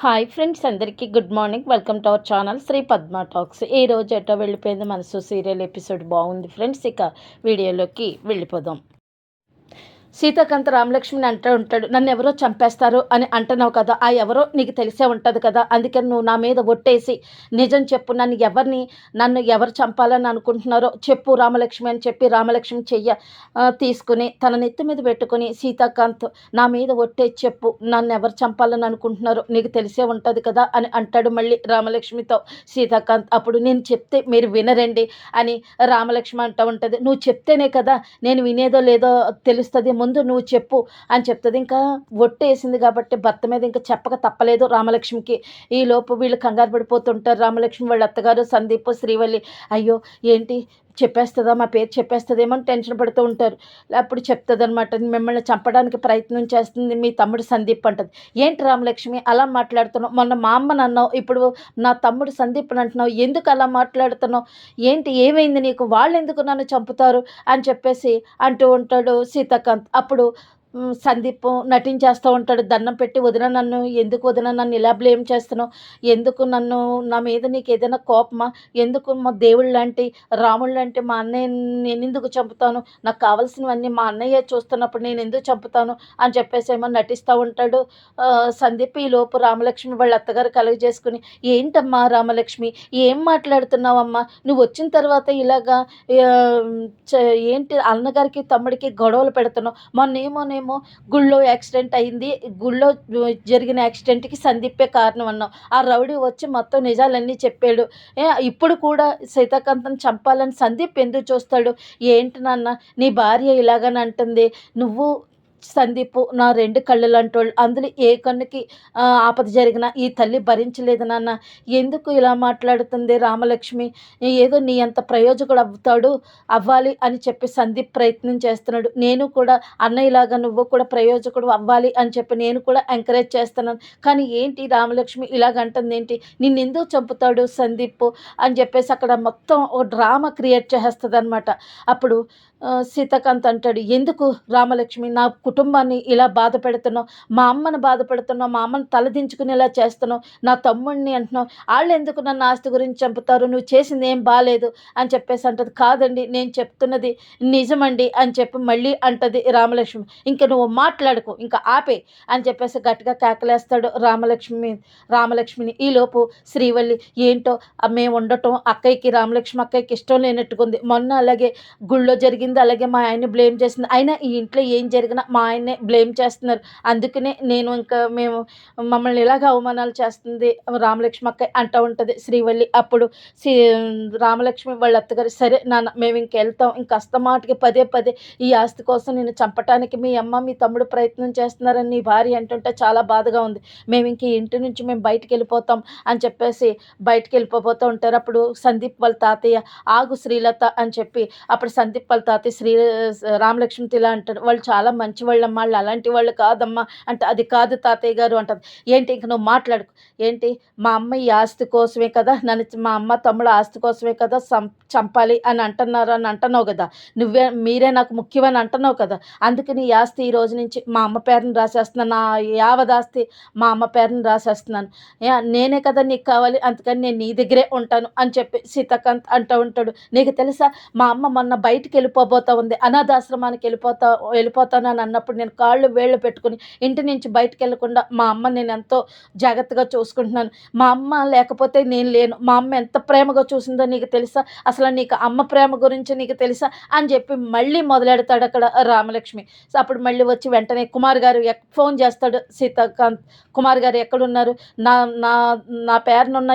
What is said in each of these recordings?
Hi friends, అందరికీ good morning. Welcome to our channel Sri Padma talks. ఈ రోజు ఎటో వెళ్ళిపోయింది మనసు సీరియల్ ఎపిసోడ్ బాగుంది ఫ్రెండ్స్. ఇక వీడియోలోకి వెళ్ళిపోదాం. సీతాకాంత రామలక్ష్మిని అంటూ ఉంటాడు, నన్ను ఎవరో చంపేస్తారు అని అంటున్నావు కదా, ఆ ఎవరో నీకు తెలిసే ఉంటుంది కదా, అందుకని నువ్వు నా మీద ఒట్టేసి నిజం చెప్పు, నన్ను ఎవరు చంపాలని అనుకుంటున్నారో చెప్పు రామలక్ష్మి అని చెప్పి రామలక్ష్మి తీసుకుని తన నెత్తి మీద పెట్టుకుని, సీతాకాంత్ నా మీద ఒట్టేసి చెప్పు, నన్ను ఎవరు చంపాలని అనుకుంటున్నారో నీకు తెలిసే ఉంటుంది కదా అని అంటాడు మళ్ళీ రామలక్ష్మితో సీతాకాంత్. అప్పుడు నేను చెప్తే మీరు వినరండి అని రామలక్ష్మి అంటూ ఉంటుంది. నువ్వు చెప్తేనే కదా నేను వినేదో లేదో తెలుస్తుంది, ముందు నువ్వు చెప్పు అని చెప్తుంది. ఇంకా ఒట్టేసింది కాబట్టి భర్త మీద ఇంకా చెప్పక తప్పలేదు రామలక్ష్మికి. ఈలోపు వీళ్ళు కంగారు పడిపోతుంటారు. రామలక్ష్మి వాళ్ళ అత్తగారు సందీప్, శ్రీవల్లి అయ్యో ఏంటి చెప్పేస్తుందా, మా పేరు చెప్పేస్తుందేమో అని టెన్షన్ పడుతూ ఉంటారు. అప్పుడు చెప్తుంది అనమాట, మిమ్మల్ని చంపడానికి ప్రయత్నం చేస్తుంది మీ తమ్ముడు సందీప్ అంటది. ఏంటి రామలక్ష్మి అలా మాట్లాడుతున్నావు, మొన్న మా అమ్మని అన్నావు, ఇప్పుడు నా తమ్ముడు సందీప్ని అంటున్నావు, ఎందుకు అలా మాట్లాడుతున్నావు, ఏంటి ఏమైంది నీకు, వాళ్ళు ఎందుకు నన్ను చంపుతారు అని చెప్పేసి అంటూ ఉంటాడు సీతాకాంత్. అప్పుడు సందీప్ నటించేస్తూ ఉంటాడు, దండం పెట్టి వదిన నన్ను ఎందుకు, వదిన నన్ను ఇలా బ్లేమ్ చేస్తున్నావు, ఎందుకు నన్ను, నా మీద నీకు ఏదైనా కోపమా, ఎందుకు మా దేవుళ్ళు లాంటి రాముళ్ళు లాంటి మా అన్నయ్య నేను ఎందుకు చంపుతాను, నాకు కావాల్సినవన్నీ మా అన్నయ్య చూస్తున్నప్పుడు నేను ఎందుకు చంపుతాను అని చెప్పేసి ఏమో నటిస్తూ ఉంటాడు సందీప్. ఈ లోపు రామలక్ష్మి వాళ్ళ అత్తగారు కలుగ చేసుకుని, ఏంటమ్మా రామలక్ష్మి ఏం మాట్లాడుతున్నావమ్మా, నువ్వు వచ్చిన తర్వాత ఇలాగా ఏంటి అన్నగారికి తమ్ముడికి గొడవలు పెడుతున్నావు, మొన్నేమో గుళ్ళో యాక్సిడెంట్ అయింది, గుళ్ళో జరిగిన యాక్సిడెంట్కి సందీపే కారణం అన్నావు, ఆ రౌడీ వచ్చి మొత్తం నిజాలన్నీ చెప్పాడు, ఇప్పుడు కూడా సీతాకాంతం చంపాలని సందీప్ ఎందుకు చూస్తాడు, ఏంటి నాన్న నీ భార్య ఇలాగని అంటుంది, నువ్వు సందీపు నా రెండు కళ్ళు లాంటోళ్ళు, అందులో ఏ కన్నుకి ఆపద జరిగినా ఈ తల్లి భరించలేదు నాన్న, ఎందుకు ఇలా మాట్లాడుతుంది రామలక్ష్మి, ఏదో నీ అంత ప్రయోజకుడు అవ్వాలి అని చెప్పి సందీప్ ప్రయత్నం చేస్తున్నాడు, నేను కూడా అన్నయ్యలాగా నువ్వు కూడా ప్రయోజకుడు అవ్వాలి అని చెప్పి నేను కూడా ఎంకరేజ్ చేస్తున్నాను, కానీ ఏంటి రామలక్ష్మి ఇలాగంటుంది ఏంటి, నిన్నెందుకు చంపుతాడు సందీప్ అని చెప్పేసి అక్కడ మొత్తం ఓ డ్రామా క్రియేట్ చేస్తుంది అనమాట. అప్పుడు సీతాకాంత్ అంటాడు, ఎందుకు రామలక్ష్మి నా కుటుంబాన్ని ఇలా బాధ పెడుతున్నావు, మా అమ్మని బాధ పెడుతున్నావు, మా అమ్మని తలదించుకునేలా చేస్తున్నావు, నా తమ్ముడిని అంటున్నావు, వాళ్ళు ఎందుకు నన్ను ఆస్తి గురించి చంపుతారు, నువ్వు చేసింది ఏం బాగాలేదు అని చెప్పేసి అంటది. కాదండి నేను చెప్తున్నది నిజమండి అని చెప్పి మళ్ళీ అంటది రామలక్ష్మి. ఇంకా నువ్వు మాట్లాడుకో, ఇంకా ఆపే అని చెప్పేసి గట్టిగా కేకలేస్తాడు రామలక్ష్మిని. ఈలోపు శ్రీవల్లి ఏంటో మేము ఉండటం అక్కయ్యకి, రామలక్ష్మి అక్కయ్యకి ఇష్టం లేనట్టుకుంది, మొన్న అలాగే గుళ్ళో జరిగింది, అలాగే మా ఆయన్ని బ్లేమ్ చేస్తుంది, అయినా ఈ ఇంట్లో ఏం జరిగినా మా ఆయన్నే బ్లేమ్ చేస్తున్నారు, అందుకనే నేను ఇంకా మమ్మల్ని ఇలాగ అవమానాలు చేస్తుంది రామలక్ష్మి అక్క అంటూ ఉంటుంది శ్రీవల్లి. అప్పుడు రామలక్ష్మి వాళ్ళ అత్తగారు, సరే నాన్న మేము ఇంకెళ్తాం, ఇంకా అస్తమాటికి పదే పదే ఈ ఆస్తి కోసం నేను చంపటానికి మీ అమ్మ మీ తమ్ముడు ప్రయత్నం చేస్తున్నారని నీ భార్య అంటుంటే చాలా బాధగా ఉంది, మేము ఇంక ఇంటి నుంచి మేము బయటికి వెళ్ళిపోతాం అని చెప్పేసి బయటికి వెళ్ళిపోతూ ఉంటారు. అప్పుడు సందీప్ వాళ్ళ తాతయ్య ఆగు శ్రీలత అని చెప్పి, అప్పుడు సందీప్ వాళ్ళ తాతయ్య రామలక్ష్మితో ఇలా అంటాడు, వాళ్ళు చాలా మంచి వాళ్ళమ్మా, వాళ్ళు అలాంటి వాళ్ళు కాదమ్మా అంటే, అది కాదు తాతయ్య గారు అంటారు. ఏంటి ఇంక నువ్వు మాట్లాడుకు, ఏంటి మా అమ్మ ఈ ఆస్తి కోసమే కదా మా అమ్మ తమ్ముడు ఆస్తి కోసమే కదా చంపాలి అని అంటున్నావు కదా, మీరే నాకు ముఖ్యమని అంటున్నావు కదా, అందుకని ఈ ఆస్తి ఈ రోజు నుంచి మా అమ్మ పేరుని రాసేస్తున్నాను, నా యావదాస్తి మా అమ్మ పేరుని రాసేస్తున్నాను, నేనే కదా నీకు కావాలి, అందుకని నేను నీ దగ్గరే ఉంటాను అని చెప్పి సీతాకాంత్ అంటూ ఉంటాడు. నీకు తెలుసా మా అమ్మ మొన్న బయటికి వెళ్ళిపోబోతా ఉంది, అనాథాశ్రమానికి వెళ్ళిపోతానని అన్నప్పుడు నేను కాళ్ళు వేళ్ళు పెట్టుకుని ఇంటి నుంచి బయటకు వెళ్ళకుండా మా అమ్మ నేను ఎంతో జాగ్రత్తగా చూసుకుంటున్నాను, మా అమ్మ లేకపోతే నేను లేను, మా అమ్మ ఎంత ప్రేమగా చూసిందో నీకు తెలుసా, అసలు నీకు అమ్మ ప్రేమ గురించి నీకు తెలుసా అని చెప్పి మళ్ళీ మొదలెడతాడు అక్కడ రామలక్ష్మి. సో అప్పుడు మళ్ళీ వచ్చి వెంటనే కుమార్ గారు ఫోన్ చేస్తాడు సీతాకాంత్, కుమార్ గారు ఎక్కడున్నారు, నా నా నా పేరునున్న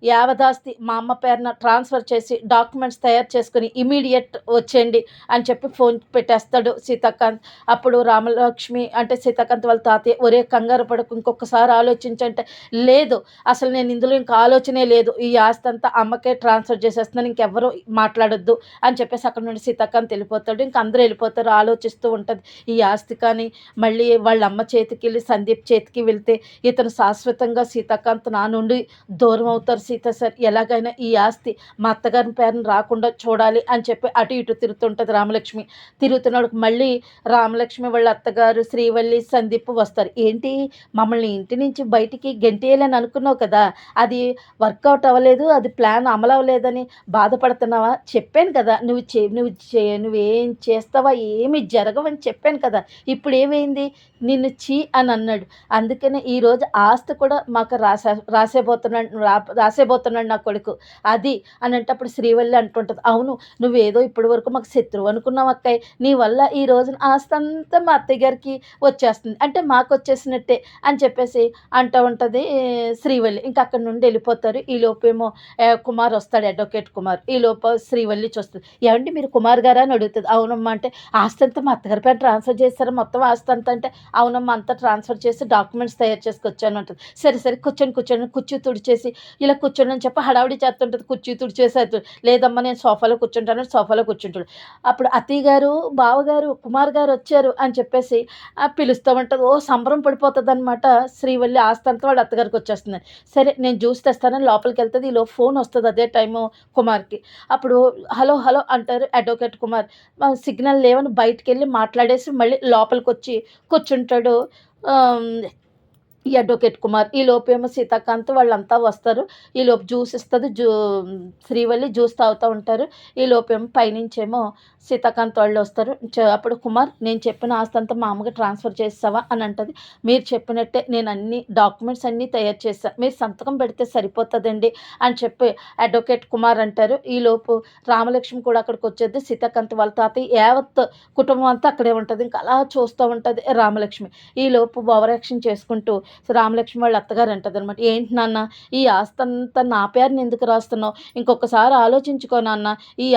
యావదాస్తి మా అమ్మ పేరున ట్రాన్స్ఫర్ చేసి డాక్యుమెంట్స్ తయారు చేసుకుని ఇమీడియట్ వచ్చేయండి అని చెప్పి ఫోన్ పెట్టేస్తాడు సీతాకాంత్. అప్పుడు రామలక్ష్మి అంటే సీతాకాంత్ వాళ్ళ తాతయ్య, ఒరే కంగారు పడకు, ఇంకొకసారి ఆలోచించంటే, లేదు అసలు నేను ఇందులో ఇంకా ఆలోచనే లేదు, ఈ ఆస్తి అంతా అమ్మకే ట్రాన్స్ఫర్ చేసేస్తున్నాను, ఇంకెవ్వరూ మాట్లాడొద్దు అని చెప్పేసి అక్కడ నుండి సీతాకాంత్ వెళ్ళిపోతాడు. ఇంక అందరూ వెళ్ళిపోతారు. ఆలోచిస్తూ ఉంటుంది, ఈ ఆస్తి కానీ మళ్ళీ వాళ్ళ అమ్మ చేతికి వెళ్ళి సందీప్ చేతికి వెళ్తే ఇతను శాశ్వతంగా సీతాకాంత్ నా నుండి దూరం అవుతారు, సీత సార్ ఎలాగైనా ఈ ఆస్తి మా అత్తగారి పేరును రాకుండా చూడాలి అని చెప్పి అటు ఇటు తిరుగుతుంటుంది రామలక్ష్మి. తిరుగుతున్నప్పుడు మళ్ళీ రామలక్ష్మి వాళ్ళ అత్తగారు శ్రీవల్లి సందీప్ వస్తారు. ఏంటి మమ్మల్ని ఇంటి నుంచి బయటికి గెంటేయాలని అనుకున్నావు కదా, అది వర్కౌట్ అవ్వలేదు, అది ప్లాన్ అమలు అవ్వలేదని బాధపడుతున్నావా? చెప్పాను కదా, నువ్వేం చేస్తావా, ఏమి జరగవని చెప్పాను కదా, ఇప్పుడు ఏమైంది, నిన్ను చీ అని అన్నాడు. అందుకనే ఈరోజు ఆస్తి కూడా మాకు రాసేబోతున్నాడు నా కొడుకు అది అని అంటప్పుడు శ్రీవల్లి అంటుంటుంది, అవును నువ్వేదో ఇప్పటి వరకు మాకు శత్రువు అనుకున్నావు అక్కయ్య, నీ వల్ల ఈ రోజున ఆస్తి అంతా మా అత్తయ్య గారికి వచ్చేస్తుంది, అంటే మాకు వచ్చేసినట్టే అని చెప్పేసి అంటూ ఉంటుంది శ్రీవల్లి. ఇంకా అక్కడి నుండి వెళ్ళిపోతారు. ఈ లోపేమో కుమార్ వస్తాడు, అడ్వకేట్ కుమార్. ఈ లోపు శ్రీవల్లి చూస్తుంది, ఏమంటే మీరు కుమార్ గారా అని అడుగుతుంది. అవునమ్మా అంటే, ఆస్తి అంతా మా అత్తగారి పేరు ట్రాన్స్ఫర్ చేస్తారా మొత్తం ఆస్తి అంతా అంటే, అవునమ్మా అంతా ట్రాన్స్ఫర్ చేసి డాక్యుమెంట్స్ తయారు చేసుకొచ్చాను అంటుంది. సరే సరే కూర్చొని కుర్చీ తుడిచేసి ఇలా కూర్చొని అని చెప్పి హడావిడి చేస్తుంటుంది. కుర్చీ తుడిచేసి లేదమ్మా నేను సోఫాలో కూర్చుంటాను, సోఫాలో కూర్చుంటాడు. అప్పుడు అత్తయ్య గారు బావగారు కుమార్ గారు వచ్చారు అని చెప్పేసి పిలుస్తూ ఉంటుంది. ఓ సంబరం పడిపోతుంది అనమాట శ్రీవల్లి. ఆస్తి అంతా వాళ్ళ అత్తగారికి వచ్చేస్తుంది. సరే నేను జ్యూస్ తెస్తానని లోపలికి వెళ్తుంది. ఈలో ఫోన్ వస్తుంది అదే టైము కుమార్కి. అప్పుడు హలో హలో అంటారు అడ్వకేట్ కుమార్. సిగ్నల్ లేవని బయటికి వెళ్ళి మాట్లాడేసి మళ్ళీ లోపలికి వచ్చి కూర్చుంటాడు ఈ అడ్వకేట్ కుమార్. ఈ లోపేమో సీతాకాంత్ వాళ్ళంతా వస్తారు. ఈ లోపు జ్యూస్ ఇస్తుంది. శ్రీవల్లి జ్యూస్ తాగుతూ ఉంటారు. ఈ లోపేమో పైనుంచేమో సీతాకాంత్ వాళ్ళు వస్తారు. అప్పుడు కుమార్, నేను చెప్పిన ఆస్తి అంతా మా అమ్మకి ట్రాన్స్ఫర్ చేస్తావా అని అంటుంది. మీరు చెప్పినట్టే నేను అన్ని డాక్యుమెంట్స్ అన్నీ తయారు చేస్తాను, మీరు సంతకం పెడితే సరిపోతుందండి అని చెప్పి అడ్వకేట్ కుమార్ అంటారు. ఈ లోపు రామలక్ష్మి కూడా అక్కడికి వచ్చేది. సీతాకాంత్ వాళ్ళ తాతయ్య యావత్ కుటుంబం అంతా అక్కడే ఉంటుంది. ఇంకా అలా చూస్తూ ఉంటుంది రామలక్ష్మి. ఈ లోపు ఓవరాక్షన్ చేసుకుంటూ రామలక్ష్మి వాళ్ళ అత్తగారు అంటది అనమాట, ఏంటి నాన్న ఈ ఆస్తి అంతా నా పేరుని ఎందుకు రాస్తున్నావు, ఇంకొకసారి ఆలోచించుకో నాన్న, ఈ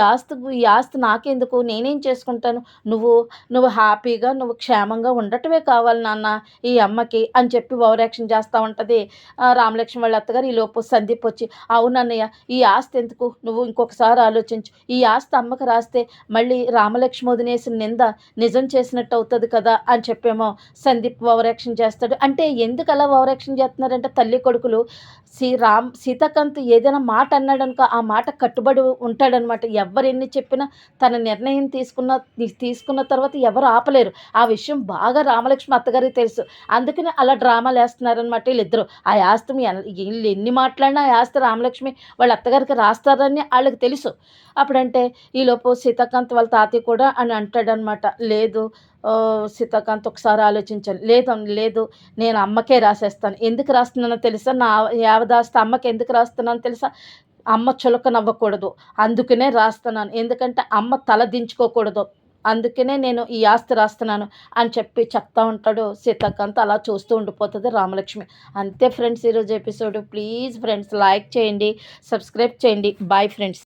ఆస్తి నాకెందుకు, నేనేం చేసుకుంటాను, నువ్వు హ్యాపీగా నువ్వు క్షేమంగా ఉండటమే కావాలి నాన్న ఈ అమ్మకి అని చెప్పి ఓవరాక్షన్ చేస్తూ ఉంటుంది రామలక్ష్మి వాళ్ళ అత్తగారు. ఈ లోపు సందీప్ వచ్చి, అవునన్నయ్య ఈ ఆస్తి ఎందుకు, నువ్వు ఇంకొకసారి ఆలోచించు, ఈ ఆస్తి అమ్మకి రాస్తే మళ్ళీ రామలక్ష్మి వదినేసిన నింద నిజం చేసినట్టు అవుతుంది కదా అని చెప్పేమో సందీప్ ఓవరాక్షన్ చేస్తాడు. అంటే ఎందుకు అలా ఓవరాక్షన్ చేస్తున్నారంటే తల్లి కొడుకులు సీతాకాంత్ ఏదైనా మాట అన్నాడనుకో ఆ మాట కట్టుబడి ఉంటాడనమాట. ఎవరు ఎన్ని చెప్పినా తన నిర్ణయం తీసుకున్న తర్వాత ఎవరు ఆపలేరు. ఆ విషయం బాగా రామలక్ష్మి అత్తగారికి తెలుసు. అందుకని అలా డ్రామాలు వేస్తున్నారనమాట వీళ్ళిద్దరూ. ఆ ఆస్తి వీళ్ళు ఎన్ని మాట్లాడినా ఆ ఆస్తి రామలక్ష్మి వాళ్ళ అత్తగారికి రాస్తారని వాళ్ళకి తెలుసు. అప్పుడంటే ఈలోపు సీతాకాంత్ వాళ్ళ తాతయ్య కూడా అని అంటాడనమాట, లేదు సీతాకాంత్ ఒకసారి ఆలోచించాను, లేదు నేను అమ్మకే రాసేస్తాను. ఎందుకు రాస్తున్నానో తెలుసా, నా యావదాస్తి అమ్మకి ఎందుకు రాస్తున్నానో తెలుసా, అమ్మ చులక నవ్వకూడదు అందుకనే రాస్తున్నాను, ఎందుకంటే అమ్మ తల దించుకోకూడదు అందుకనే నేను ఈ ఆస్తి రాస్తున్నాను అని చెప్పి చెప్తా ఉంటాడు సీతాకాంత్. అలా చూస్తూ ఉండిపోతుంది రామలక్ష్మి. అంతే ఫ్రెండ్స్ ఈరోజు ఎపిసోడ్. ప్లీజ్ ఫ్రెండ్స్ లైక్ చేయండి, సబ్స్క్రైబ్ చేయండి. Bye friends.